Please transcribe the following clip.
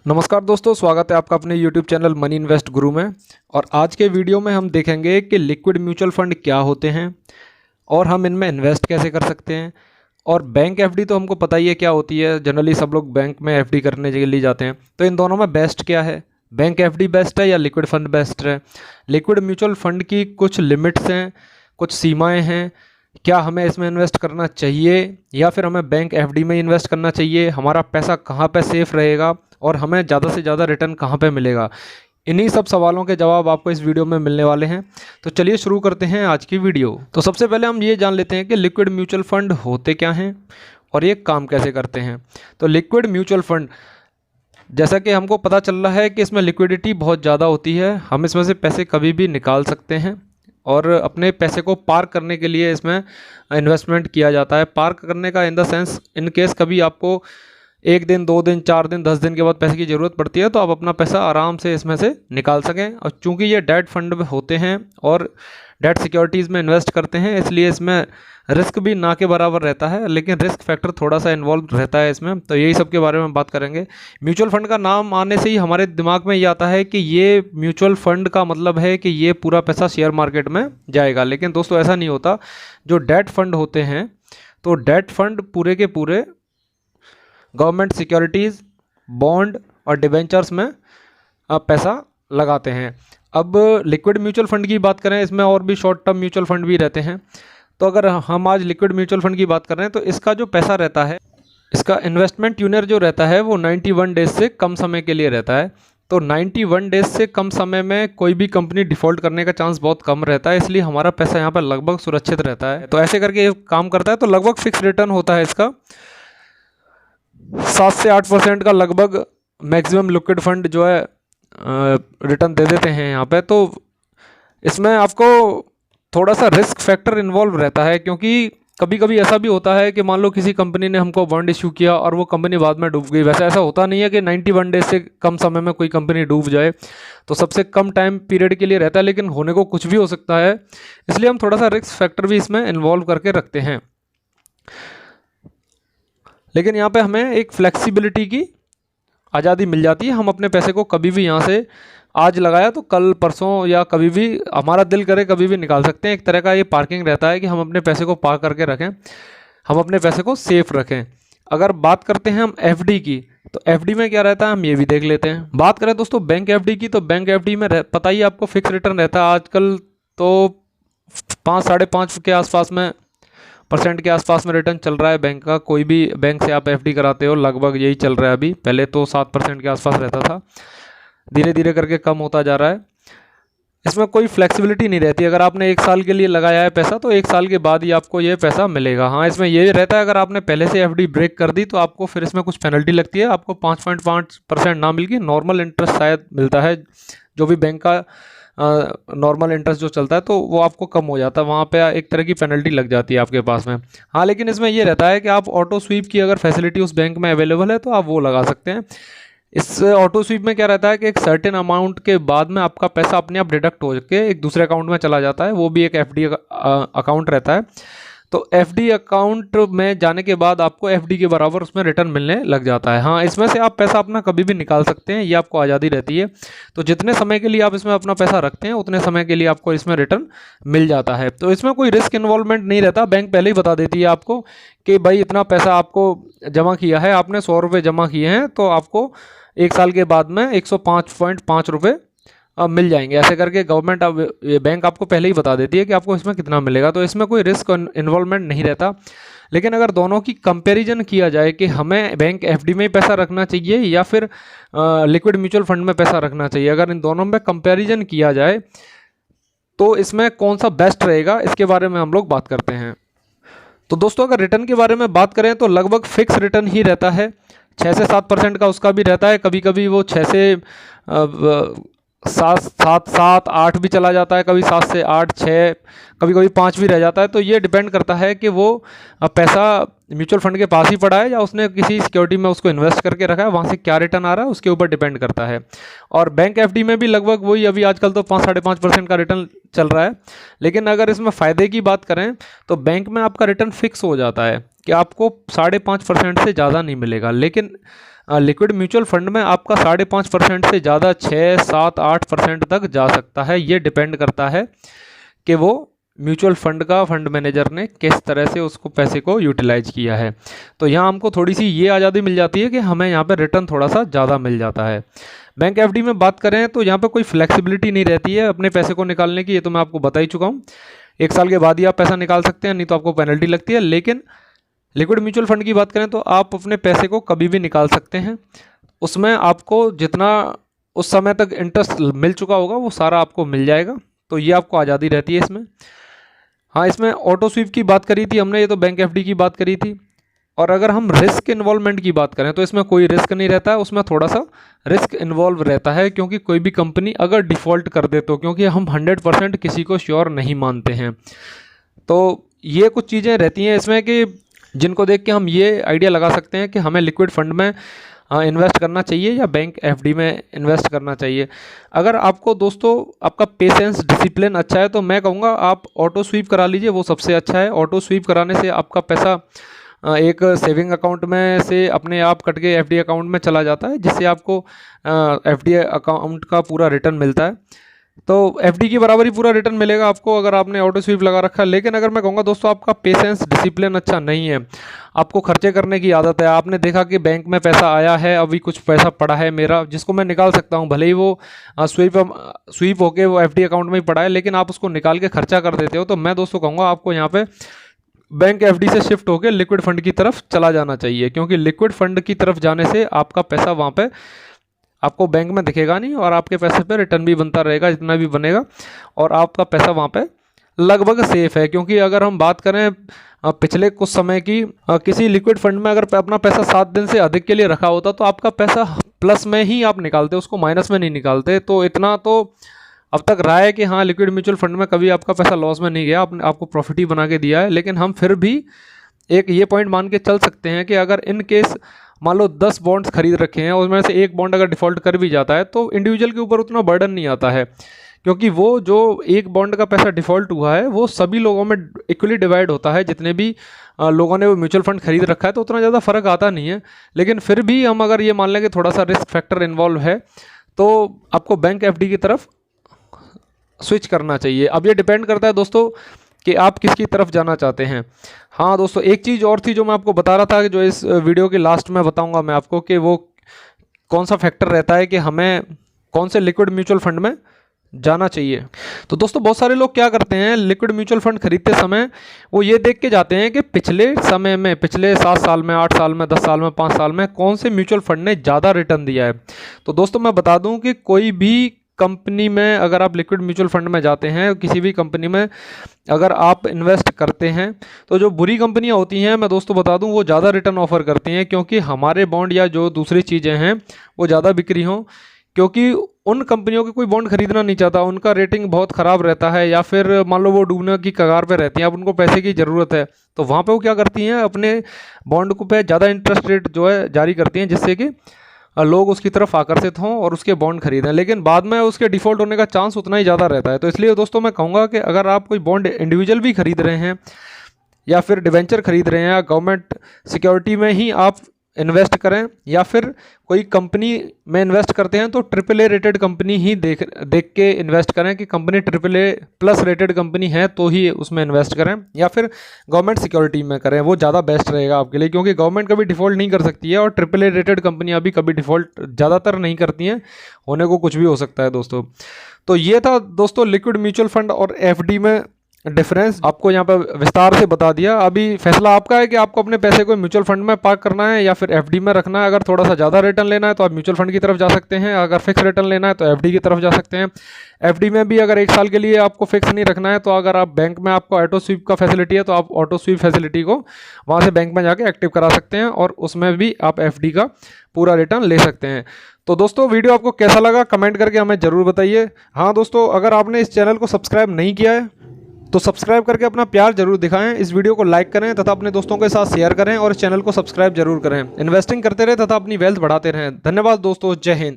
नमस्कार दोस्तों, स्वागत है आपका अपने YouTube चैनल मनी इन्वेस्ट गुरु में। और आज के वीडियो में हम देखेंगे कि लिक्विड म्यूचुअल फंड क्या होते हैं और हम इनमें इन्वेस्ट कैसे कर सकते हैं। और बैंक एफडी तो हमको पता ही है क्या होती है, जनरली सब लोग बैंक में एफडी करने के लिए जाते हैं। तो इन दोनों में बेस्ट क्या है, बैंक एफडी बेस्ट है या लिक्विड फंड बेस्ट है। लिक्विड म्यूचुअल फंड की कुछ लिमिट्स हैं, कुछ सीमाएँ हैं। क्या हमें इसमें इन्वेस्ट करना चाहिए या फिर हमें बैंक एफडी में इन्वेस्ट करना चाहिए, हमारा पैसा कहाँ पे सेफ रहेगा और हमें ज़्यादा से ज़्यादा रिटर्न कहाँ पे मिलेगा। इन्हीं सब सवालों के जवाब आपको इस वीडियो में मिलने वाले हैं। तो चलिए शुरू करते हैं आज की वीडियो। तो सबसे पहले हम ये जान लेते हैं कि लिक्विड म्यूचुअल फंड होते क्या हैं और ये काम कैसे करते हैं। तो लिक्विड म्यूचुअल फंड, जैसा कि हमको पता चल रहा है कि इसमें लिक्विडिटी बहुत ज़्यादा होती है, हम इसमें से पैसे कभी भी निकाल सकते हैं और अपने पैसे को पार्क करने के लिए इसमें इन्वेस्टमेंट किया जाता है। पार्क करने का in the sense, in case कभी आपको 1 दिन 2 दिन 4 दिन 10 दिन के बाद पैसे की ज़रूरत पड़ती है तो आप अपना पैसा आराम से इसमें से निकाल सकें। और चूंकि ये डेट फंड होते हैं और डेट सिक्योरिटीज़ में इन्वेस्ट करते हैं, इसलिए इसमें रिस्क भी ना के बराबर रहता है, लेकिन रिस्क फैक्टर थोड़ा सा इन्वॉल्व रहता है इसमें। तो यही सब के बारे में बात करेंगे। म्यूचुअल फंड का नाम आने से ही हमारे दिमाग में ये आता है कि ये म्यूचुअल फंड का मतलब है कि ये पूरा पैसा शेयर मार्केट में जाएगा, लेकिन दोस्तों ऐसा नहीं होता। जो डेट फंड होते हैं, तो डेट फंड पूरे के पूरे गवर्नमेंट सिक्योरिटीज़, बॉन्ड और डिबेंचर्स में पैसा लगाते हैं। अब लिक्विड म्यूचुअल फंड की बात करें, इसमें और भी शॉर्ट टर्म म्यूचुअल फंड भी रहते हैं। तो अगर हम आज लिक्विड म्यूचुअल फंड की बात कर रहे हैं तो इसका जो पैसा रहता है, इसका इन्वेस्टमेंट यूनियर जो रहता है वो 91 डेज से कम समय के लिए रहता है। तो 91 डेज से कम समय में कोई भी कंपनी डिफ़ॉल्ट करने का चांस बहुत कम रहता है, इसलिए हमारा पैसा यहाँ पर लगभग सुरक्षित रहता है। तो ऐसे करके ये काम करता है। तो लगभग फिक्स रिटर्न होता है इसका 7 से 8% का लगभग मैक्सिमम लिक्विड फंड जो है रिटर्न दे देते हैं यहाँ पे। तो इसमें आपको थोड़ा सा रिस्क फैक्टर इन्वॉल्व रहता है, क्योंकि कभी कभी ऐसा भी होता है कि मान लो किसी कंपनी ने हमको बॉन्ड इशू किया और वो कंपनी बाद में डूब गई। वैसे ऐसा होता नहीं है कि 91 डेज से कम समय में कोई कंपनी डूब जाए, तो सबसे कम टाइम पीरियड के लिए रहता है, लेकिन होने को कुछ भी हो सकता है। इसलिए हम थोड़ा सा रिस्क फैक्टर भी इसमें इन्वॉल्व करके रखते हैं। लेकिन यहाँ पे हमें एक फ्लेक्सिबिलिटी की आज़ादी मिल जाती है। हम अपने पैसे को कभी भी यहाँ से आज लगाया तो कल परसों या कभी भी हमारा दिल करे कभी भी निकाल सकते हैं। एक तरह का ये पार्किंग रहता है कि हम अपने पैसे को पार्क करके रखें, हम अपने पैसे को सेफ रखें। अगर बात करते हैं हम एफडी की, तो एफडी में क्या रहता है हम ये भी देख लेते हैं। बात करें दोस्तों बैंक एफडी की, तो बैंक एफडी में पता ही आपको फिक्स रिटर्न रहता है। आजकल तो 5-5.5 के आसपास में % के आसपास में रिटर्न चल रहा है बैंक का। कोई भी बैंक से आप एफडी कराते हो लगभग यही चल रहा है अभी। पहले तो 7% के आसपास रहता था, धीरे धीरे करके कम होता जा रहा है। इसमें कोई फ्लेक्सिबिलिटी नहीं रहती। अगर आपने 1 साल के लिए लगाया है पैसा तो 1 साल के बाद ही आपको ये पैसा मिलेगा। हाँ, इसमें ये रहता है अगर आपने पहले से एफडी ब्रेक कर दी तो आपको फिर इसमें कुछ पेनल्टी लगती है। आपको 5.5% ना मिल के नॉर्मल इंटरेस्ट शायद मिलता है, जो भी बैंक का नॉर्मल इंटरेस्ट जो चलता है, तो वो आपको कम हो जाता है। वहाँ पे एक तरह की पेनल्टी लग जाती है आपके पास में। हाँ, लेकिन इसमें ये रहता है कि आप ऑटो स्वीप की अगर फैसिलिटी उस बैंक में अवेलेबल है तो आप वो लगा सकते हैं। इस ऑटो स्वीप में क्या रहता है कि एक सर्टेन अमाउंट के बाद में आपका पैसा अपने आप डिडक्ट हो के एक दूसरे अकाउंट में चला जाता है। वो भी एक एफडी अकाउंट रहता है। तो एफडी अकाउंट में जाने के बाद आपको एफडी के बराबर उसमें रिटर्न मिलने लग जाता है। हाँ, इसमें से आप पैसा अपना कभी भी निकाल सकते हैं, ये आपको आज़ादी रहती है। तो जितने समय के लिए आप इसमें अपना पैसा रखते हैं उतने समय के लिए आपको इसमें रिटर्न मिल जाता है। तो इसमें कोई रिस्क इन्वॉल्वमेंट नहीं रहता। बैंक पहले ही बता देती है आपको कि भाई इतना पैसा आपको जमा किया है, आपने 100 रुपये जमा किए हैं तो आपको 1 साल के बाद में 105.5 रुपये मिल जाएंगे। ऐसे करके गवर्नमेंट अब बैंक आपको पहले ही बता देती है कि आपको इसमें कितना मिलेगा। तो इसमें कोई रिस्क इन्वॉल्वमेंट नहीं रहता। लेकिन अगर दोनों की कंपैरिजन किया जाए कि हमें बैंक एफडी में पैसा रखना चाहिए या फिर लिक्विड म्यूचुअल फंड में पैसा रखना चाहिए, अगर इन दोनों में कंपैरिजन किया जाए तो इसमें कौन सा बेस्ट रहेगा, इसके बारे में हम लोग बात करते हैं। तो दोस्तों अगर रिटर्न के बारे में बात करें तो लगभग फिक्स रिटर्न ही रहता है। 6 से 7% का उसका भी रहता है। कभी कभी वो 6 से 7 भी चला जाता है, कभी 7 से 8, 6, कभी कभी 5 भी रह जाता है। तो ये डिपेंड करता है कि वो पैसा म्यूचुअल फंड के पास ही पड़ा है या उसने किसी सिक्योरिटी में उसको इन्वेस्ट करके रखा है, वहाँ से क्या रिटर्न आ रहा है उसके ऊपर डिपेंड करता है। और बैंक एफडी में भी लगभग वही, अभी आजकल तो 5-5.5% का रिटर्न चल रहा है। लेकिन अगर इसमें फ़ायदे की बात करें तो बैंक में आपका रिटर्न फिक्स हो जाता है कि आपको 5.5% से ज़्यादा नहीं मिलेगा। लेकिन लिक्विड म्यूचुअल फंड में आपका 5.5% से ज़्यादा 6, 7, 8% तक जा सकता है। ये डिपेंड करता है कि वो म्यूचुअल फंड का फंड मैनेजर ने किस तरह से उसको पैसे को यूटिलाइज किया है। तो यहाँ हमको थोड़ी सी ये आज़ादी मिल जाती है कि हमें यहाँ पे रिटर्न थोड़ा सा ज़्यादा मिल जाता है। बैंक एफडी में बात करें तो यहाँ पे कोई फ्लेक्सिबिलिटी नहीं रहती है अपने पैसे को निकालने की, ये तो मैं आपको बता ही चुका हूँ। 1 साल के बाद ही आप पैसा निकाल सकते हैं, नहीं तो आपको पेनल्टी लगती है। लेकिन लिक्विड म्यूचुअल फंड की बात करें तो आप अपने पैसे को कभी भी निकाल सकते हैं। उसमें आपको जितना उस समय तक इंटरेस्ट मिल चुका होगा वो सारा आपको मिल जाएगा। तो ये आपको आज़ादी रहती है इसमें। हाँ, इसमें ऑटो स्वीप की बात करी थी हमने, ये तो बैंक एफडी की बात करी थी। और अगर हम रिस्क इन्वॉल्वमेंट की बात करें तो इसमें कोई रिस्क नहीं रहता है, उसमें थोड़ा सा रिस्क इन्वॉल्व रहता है, क्योंकि कोई भी कंपनी अगर डिफ़ॉल्ट कर दे तो, क्योंकि हम 100% किसी को श्योर नहीं मानते हैं। तो ये कुछ चीज़ें रहती हैं इसमें कि जिनको देख के हम ये आइडिया लगा सकते हैं कि हमें लिक्विड फंड में इन्वेस्ट करना चाहिए या बैंक एफडी में इन्वेस्ट करना चाहिए। अगर आपको दोस्तों आपका पेशेंस डिसिप्लिन अच्छा है तो मैं कहूँगा आप ऑटो स्वीप करा लीजिए, वो सबसे अच्छा है। ऑटो स्वीप कराने से आपका पैसा एक सेविंग अकाउंट में से अपने आप कट के एफडी अकाउंट में चला जाता है, जिससे आपको एफडी अकाउंट का पूरा रिटर्न मिलता है। तो एफडी की बराबर ही पूरा रिटर्न मिलेगा आपको अगर आपने ऑटो स्वीप लगा रखा है। लेकिन अगर मैं कहूँगा दोस्तों आपका पेशेंस डिसिप्लिन अच्छा नहीं है, आपको खर्चे करने की आदत है, आपने देखा कि बैंक में पैसा आया है, अभी कुछ पैसा पड़ा है मेरा जिसको मैं निकाल सकता हूँ, भले ही वो स्वीप होके वो एफडी अकाउंट में ही पड़ा है, लेकिन आप उसको निकाल के खर्चा कर देते हो। तो मैं दोस्तों कहूँगा आपको यहाँ पे बैंक एफडी से शिफ्ट होकर लिक्विड फंड की तरफ चला जाना चाहिए, क्योंकि लिक्विड फंड की तरफ जाने से आपका पैसा वहाँ पे आपको बैंक में दिखेगा नहीं और आपके पैसे पे रिटर्न भी बनता रहेगा जितना भी बनेगा, और आपका पैसा वहाँ पे लगभग सेफ है। क्योंकि अगर हम बात करें पिछले कुछ समय की, किसी लिक्विड फंड में अगर अपना पैसा 7 दिन से अधिक के लिए रखा होता तो आपका पैसा प्लस में ही आप निकालते, उसको माइनस में नहीं निकालते। तो इतना तो अब तक रहा है कि हाँ, लिक्विड म्यूचुअल फंड में कभी आपका पैसा लॉस में नहीं गया, आपको प्रॉफिट ही बना के दिया है। लेकिन हम फिर भी एक ये पॉइंट मान के चल सकते हैं कि अगर इन केस मान लो 10 बॉन्ड्स खरीद रखे हैं, उसमें से एक बॉन्ड अगर डिफ़ॉल्ट कर भी जाता है तो इंडिविजुअल के ऊपर उतना बर्डन नहीं आता है, क्योंकि वो जो एक बॉन्ड का पैसा डिफ़ॉल्ट हुआ है वो सभी लोगों में इक्वली डिवाइड होता है। जितने भी लोगों ने वो म्यूचुअल फंड खरीद रखा है तो उतना ज़्यादा फर्क आता नहीं है। लेकिन फिर भी हम अगर ये मान लें कि थोड़ा सा रिस्क फैक्टर इन्वॉल्व है तो आपको बैंक एफडी की तरफ स्विच करना चाहिए। अब ये डिपेंड करता है दोस्तों कि आप किसकी तरफ जाना चाहते हैं। हाँ दोस्तों, एक चीज़ और थी जो मैं आपको बता रहा था कि जो इस वीडियो के लास्ट में बताऊंगा मैं आपको कि वो कौन सा फैक्टर रहता है कि हमें कौन से लिक्विड म्यूचुअल फंड में जाना चाहिए। तो दोस्तों बहुत सारे लोग क्या करते हैं, लिक्विड म्यूचुअल फंड खरीदते समय वो ये देख के जाते हैं कि पिछले समय में, पिछले 7 साल में, 8 साल में, 10 साल में, 5 साल में कौन से म्यूचुअल फंड ने ज़्यादा रिटर्न दिया है। तो दोस्तों मैं बता दूं कि कोई भी कंपनी में अगर आप लिक्विड म्यूचुअल फंड में जाते हैं, किसी भी कंपनी में अगर आप इन्वेस्ट करते हैं, तो जो बुरी कंपनियां होती हैं मैं दोस्तों बता दूं वो ज़्यादा रिटर्न ऑफर करती हैं, क्योंकि हमारे बॉन्ड या जो दूसरी चीज़ें हैं वो ज़्यादा बिक्री हों। क्योंकि उन कंपनियों के कोई बॉन्ड खरीदना नहीं चाहता, उनका रेटिंग बहुत ख़राब रहता है, या फिर मान लो वो डूबने की कगार पे रहती हैं, अब उनको पैसे की ज़रूरत है, तो वहाँ पे वो क्या करती हैं, अपने बॉन्ड को पे ज़्यादा इंटरेस्ट रेट जो है जारी करती हैं, जिससे कि लोग उसकी तरफ आकर्षित हों और उसके बॉन्ड खरीदें। लेकिन बाद में उसके डिफ़ॉल्ट होने का चांस उतना ही ज़्यादा रहता है। तो इसलिए दोस्तों मैं कहूँगा कि अगर आप कोई बॉन्ड इंडिविजुअल भी खरीद रहे हैं या फिर डिवेंचर खरीद रहे हैं, या गवर्नमेंट सिक्योरिटी में ही आप इन्वेस्ट करें, या फिर कोई कंपनी में इन्वेस्ट करते हैं तो AAA रेटेड कंपनी ही देख के इन्वेस्ट करें कि कंपनी AAA+ रेटेड कंपनी है तो ही उसमें इन्वेस्ट करें, या फिर गवर्नमेंट सिक्योरिटी में करें, वो ज़्यादा बेस्ट रहेगा आपके लिए। क्योंकि गवर्नमेंट कभी डिफ़ॉल्ट नहीं कर सकती है और AAA रेटेड कंपनियाँ भी कभी डिफ़ॉल्ट ज़्यादातर नहीं करती हैं, होने को कुछ भी हो सकता है दोस्तों। तो ये था दोस्तों लिक्विड म्यूचुअल फंड और एफडी में डिफरेंस, आपको यहाँ पर विस्तार से बता दिया। अभी फैसला आपका है कि आपको अपने पैसे को म्यूचुअल फंड में पार्क करना है या फिर एफडी में रखना है। अगर थोड़ा सा ज़्यादा रिटर्न लेना है तो आप म्यूचुअल फंड की तरफ जा सकते हैं, अगर फिक्स रिटर्न लेना है तो एफडी की तरफ जा सकते हैं। एफडी में भी अगर 1 साल के लिए आपको फिक्स नहीं रखना है तो अगर आप बैंक में आपको ऑटो स्वीप का फैसिलिटी है तो आप ऑटो स्वीप फैसिलिटी को वहाँ से बैंक में जाके एक्टिव करा सकते हैं और उसमें भी आप एफडी का पूरा रिटर्न ले सकते हैं। तो दोस्तों वीडियो आपको कैसा लगा कमेंट करके हमें ज़रूर बताइए। हाँ दोस्तों, अगर आपने इस चैनल को सब्सक्राइब नहीं किया है तो सब्सक्राइब करके अपना प्यार जरूर दिखाएं, इस वीडियो को लाइक करें तथा अपने दोस्तों के साथ शेयर करें और इस चैनल को सब्सक्राइब जरूर करें। इन्वेस्टिंग करते रहें तथा अपनी वेल्थ बढ़ाते रहें। धन्यवाद दोस्तों, जय हिंद।